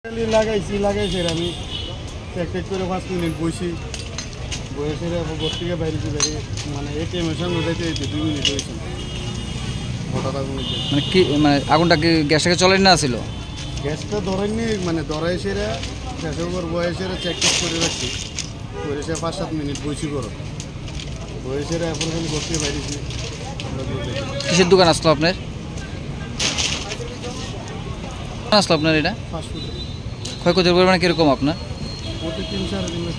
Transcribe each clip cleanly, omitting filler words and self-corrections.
লাগাইছি আমি চেক করে 5 মিনিট বসি বসে ঘর থেকে বাইরে মানে এটিএমের সামনে যাইতে 2 মিনিট হয়েছে হঠাৎ আগুন মানে কি মানে আগুনটা কি গ্যাসটাকে চলেন না ছিল? গ্যাসটা ধরেননি মানে ধরাই সেরা গ্যাসের উপর বয়সেরা চেক করে রাখছি করে সে 5-7 মিনিট বসি করো বয়সেরা এখন ঘর থেকে বাইরেছি। কিসের দোকান আসলো আপনার? আসলো আপনার এটা ফাস্টফুড ক্ষয়ক্ষতির পরিমাণ কিরকম আপনার? ওতে 3-4 লাখ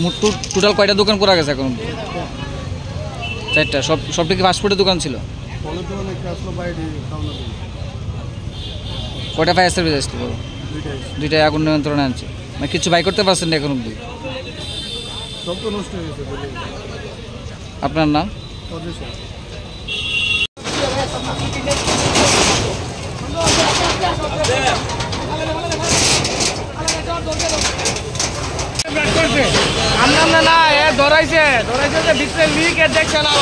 মোট টোটাল কয়টা দোকান করা গেছে এখন? 4টা। সবটা কি ফাস্টফুডের দোকান ছিল? কয়টা ফায়ার সার্ভিস আসছিল? 2টায় আগুন নিয়ন্ত্রণে আনছে। মানে কিছু বাই করতে পারছেন না এখন অব্দি? সব তো নষ্ট হয়ে গেছে। আপনার নাম? আমরা না এ ধরাইছে যে ভিতরে লিক এ দেখছে না।